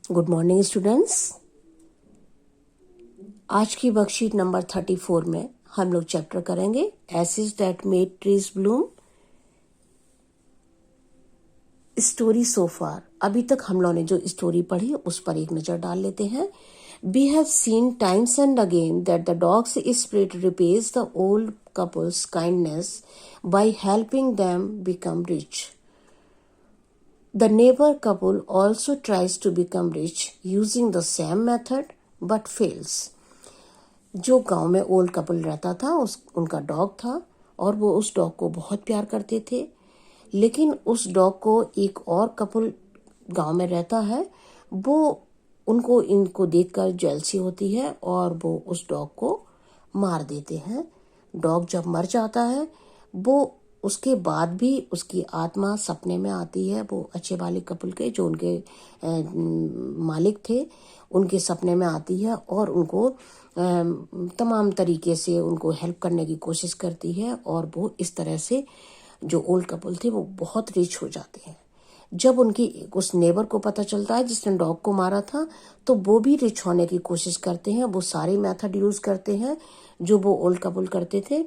Good morning students. आज की worksheet number 34 में हम लोग चैप्टर करेंगे एसिड्स that made trees bloom. Story so far, अभी तक हम लोगों ने जो स्टोरी पढ़ी उस पर एक नजर डाल लेते हैं। We have seen times and again that the dog's spirit repays the old couple's kindness by helping them become rich. The neighbor couple also tries to become rich using the same method but fails. जो गांव में old couple रहता था उनका dog था और वो उस डॉग को बहुत प्यार करते थे, लेकिन उस डॉग को एक और कपल गांव में रहता है, वो उनको इनको देखकर जेलसी होती है और वो उस डॉग को मार देते हैं। डॉग जब मर जाता है वो उसके बाद भी उसकी आत्मा सपने में आती है। वो अच्छे वाले कपल के जो उनके मालिक थे उनके सपने में आती है और उनको तमाम तरीके से उनको हेल्प करने की कोशिश करती है और वो इस तरह से जो ओल्ड कपल थे वो बहुत रिच हो जाते हैं। जब उनकी उस नेबर को पता चलता है जिसने डॉग को मारा था तो वो भी रिच होने की कोशिश करते हैं। वो सारे मेथड यूज करते हैं जो वो ओल्ड कपल करते थे,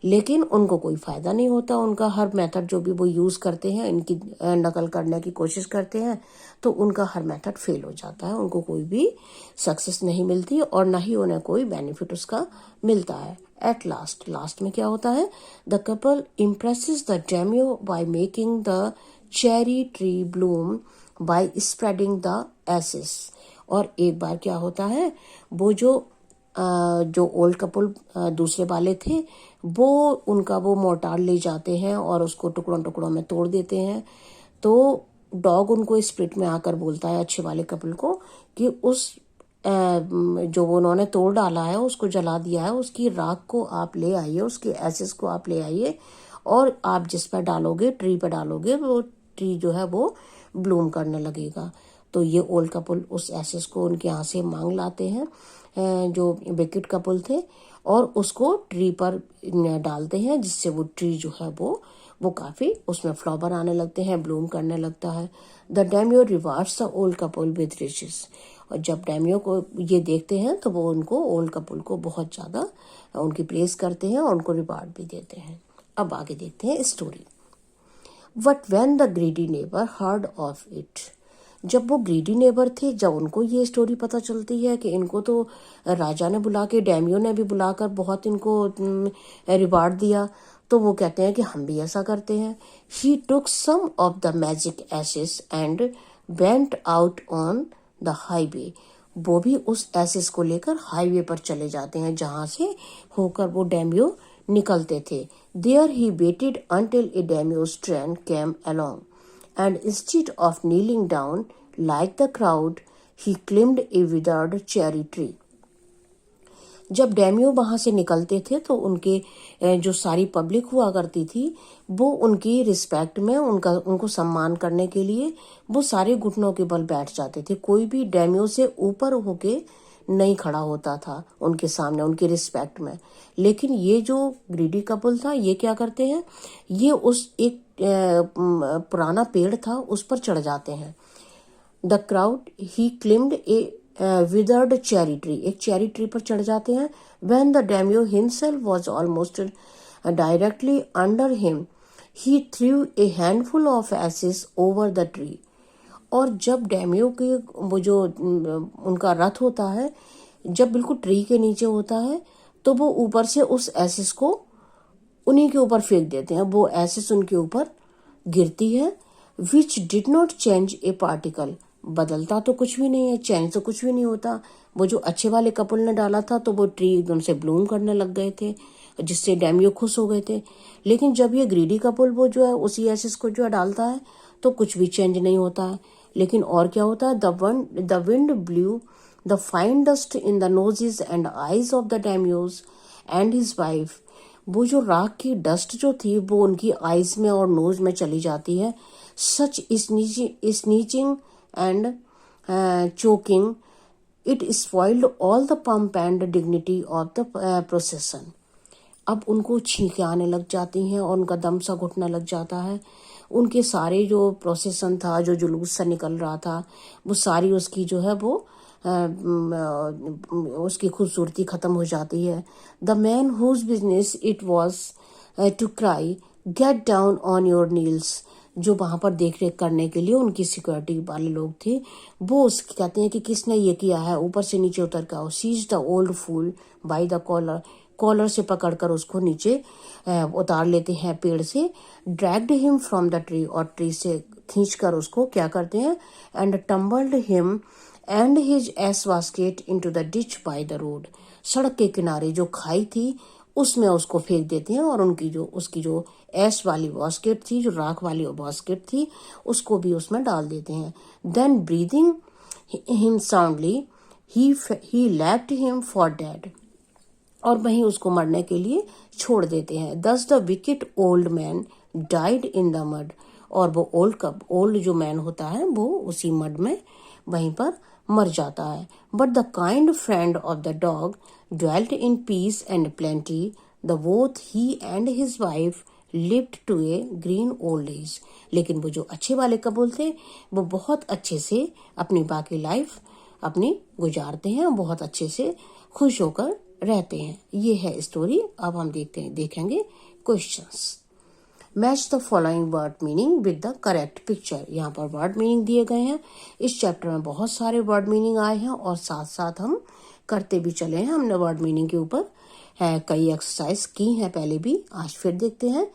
लेकिन उनको कोई फायदा नहीं होता। उनका हर मेथड जो भी वो यूज करते हैं, इनकी नकल करने की कोशिश करते हैं, तो उनका हर मेथड फेल हो जाता है। उनको कोई भी सक्सेस नहीं मिलती और ना ही उन्हें कोई बेनिफिट उसका मिलता है। एट लास्ट में क्या होता है, the couple impresses the daimyo by making the cherry tree bloom by spreading the ashes. और एक बार क्या होता है, वो जो ओल्ड कपल दूसरे वाले थे वो उनका वो मोर्टार ले जाते हैं और उसको टुकड़ों टुकड़ों में तोड़ देते हैं। तो डॉग उनको स्पिरिट में आकर बोलता है अच्छे वाले कपल को कि उस जो वो उन्होंने तोड़ डाला है, उसको जला दिया है, उसकी राख को आप ले आइए, उसके एसेस को आप ले आइए और आप जिस पर डालोगे, ट्री पर डालोगे, वो ट्री जो है वो ब्लूम करने लगेगा। तो ये ओल्ड कपल उस एसेस को उनके यहाँ से मांग लाते हैं जो विकेट कपल थे और उसको ट्री पर डालते हैं, जिससे वो ट्री जो है वो काफी उसमें फ्लावर आने लगते हैं, ब्लूम करने लगता है। The daimyo rewards the old couple with riches. और जब डेमियो को ये देखते हैं तो वो उनको ओल्ड कपल को बहुत ज्यादा उनकी प्रेज करते हैं और उनको रिवार्ड भी देते हैं। अब आगे देखते हैं story. But when the greedy neighbour heard of it, जब वो ग्रीडी नेबर थे, जब उनको ये स्टोरी पता चलती है कि इनको तो राजा ने बुला के, डेमियो ने भी बुलाकर बहुत इनको रिवार्ड दिया, तो वो कहते हैं कि हम भी ऐसा करते हैं। He took some of the magic ashes and went out on the highway. वो भी उस एसेस को लेकर हाईवे पर चले जाते हैं जहां से होकर वो डेमियो निकलते थे। There he waited until a daimyo's train came along, and instead of kneeling down like the crowd, he climbed a withered cherry tree. जब डेमियो वहां से निकलते थे तो उनके जो सारी पब्लिक हुआ करती थी वो उनकी रिस्पेक्ट में उनको सम्मान करने के लिए वो सारे घुटनों के बल बैठ जाते थे। कोई भी डेमियो से ऊपर होके नहीं खड़ा होता था उनके सामने, उनकी रिस्पेक्ट में। लेकिन ये जो ग्रीडी कपल था ये क्या करते हैं, ये उस एक पुराना पेड़ था उस पर चढ़ जाते हैं। The crowd he climbed a withered cherry tree, एक चेरी ट्री पर चढ़ जाते हैं। When the daimyo himself was almost directly under him, he threw a handful of ashes over the tree. और जब डेमियो के वो जो उनका रथ होता है जब बिल्कुल ट्री के नीचे होता है तो वो ऊपर से उस एसेस को उन्हीं के ऊपर फेंक देते हैं। वो एसेस उनके ऊपर गिरती है। Which did not change A particle, बदलता तो कुछ भी नहीं है, चेंज तो कुछ भी नहीं होता। वो जो अच्छे वाले कपल ने डाला था तो वो ट्री एकदम से ब्लूम करने लग गए थे, जिससे डेमियो खुश हो गए थे। लेकिन जब ये ग्रीडी कपल वो जो है उसी एसेस को जो है डालता है तो कुछ भी चेंज नहीं होता है। लेकिन और क्या होता है, the wind blew the fine dust in the noses and eyes of the daimyo's and his wife. वो जो राख की डस्ट जो थी वो उनकी आईज में और नोज में चली जाती है। Such sneezing and choking it spoiled all the pomp and dignity of the procession. अब उनको छींकें आने लग जाती हैं और उनका दम सा घुटने लग जाता है। उनके सारे जो प्रोसेसन था, जो जुलूस सा निकल रहा था, वो सारी उसकी जो है वो उसकी खूबसूरती ख़त्म हो जाती है। The man whose business it was to cry get down on your knees, जो वहां पर देख रेख करने के लिए उनकी सिक्योरिटी वाले लोग थे, वो उसकी कहते हैं कि किसने ये किया है, ऊपर से नीचे उतर कर आओ। Seize the old fool by the collar, collar से पकड़कर उसको नीचे उतार लेते हैं पेड़ से। Dragged him from the tree, और ट्री से खींचकर उसको क्या करते हैं, and tumbled him and his ash basket into the ditch by the road, सड़क के किनारे जो खाई थी उसमें उसको फेंक देते हैं, और उसकी जो एस वाली बास्केट थी, जो राख वाली बास्केट थी, उसको भी उसमें डाल देते हैं। Then breathing him soundly he left him for dead, और वहीं उसको मरने के लिए छोड़ देते हैं। दस the wicket old man died in the mud, और वो ओल्ड जो मैन होता है वो उसी मड में वहीं पर मर जाता है। But the kind friend of the dog dwelt in peace and plenty, the both he and his wife lived to a green old age, लेकिन वो जो अच्छे वाले कपल थे वो बहुत अच्छे से अपनी बाकी लाइफ अपनी गुजारते हैं, बहुत अच्छे से खुश होकर रहते हैं। ये है स्टोरी। अब हम देखेंगे questions. Match the following word meaning with the correct picture. यहाँ पर वर्ड मीनिंग दिए गए हैं। इस चैप्टर में बहुत सारे वर्ड मीनिंग आए हैं और साथ साथ हम करते भी चले हैं। हमने वर्ड मीनिंग के ऊपर कई एक्सरसाइज की हैं पहले भी, आज फिर देखते हैं।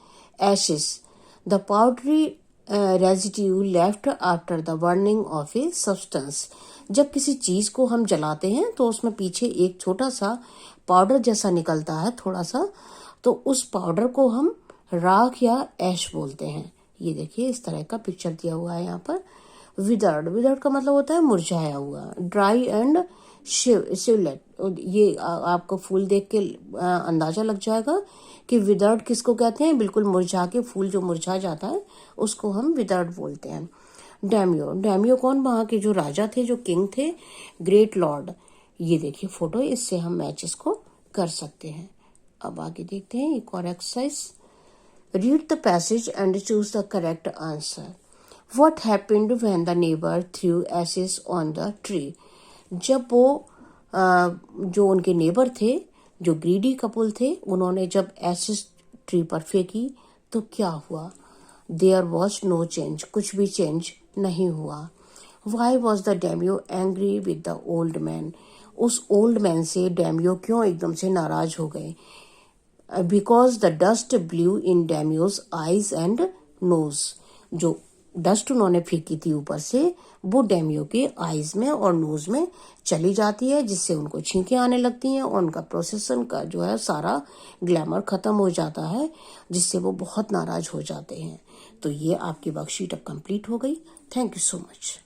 Ashes, the powdery residue left after the burning of a substance. जब किसी चीज को हम जलाते हैं तो उसमें पीछे एक छोटा सा पाउडर जैसा निकलता है, थोड़ा सा, तो उस पाउडर को हम राख या ऐश बोलते हैं। ये देखिए इस तरह का पिक्चर दिया हुआ है यहाँ पर। विदर्ड, विदर्ड का मतलब होता है मुरझाया हुआ। ड्राई एंड शिवलेट, ये आपको फूल देख के अंदाजा लग जाएगा कि विदर्ड किसको कहते हैं, बिल्कुल मुरझा के फूल जो मुरझा जाता है उसको हम विदर्ड बोलते हैं। डैमियो, डैमियो कौन, वहां के जो राजा थे, जो किंग थे, ग्रेट लॉर्ड। ये देखिए फोटो, इससे हम मैचेस को कर सकते हैं। अब आगे देखते हैं एक और exercise. Read the passage and choose the correct answer. What happened when the neighbor threw ashes on the tree? जब वो जो उनके नेबर थे, जो ग्रीडी कपल थे, उन्होंने जब एसिस ट्री पर फेंकी तो क्या हुआ? There was no change, कुछ भी चेंज नहीं हुआ। Why was the daimyo angry with the old man? उस ओल्ड मैन से डैमियो क्यों एकदम से नाराज हो गए? Because the dust blew in daimyo's eyes and nose, जो डस्ट उन्होंने फेंकी थी ऊपर से वो डैमियो के आईज में और नोज में चली जाती है, जिससे उनको छींकें आने लगती हैं और उनका प्रोसेसन का जो है सारा ग्लैमर खत्म हो जाता है, जिससे वो बहुत नाराज हो जाते हैं। तो ये आपकी वर्कशीट अब कंप्लीट हो गई। Thank you so much.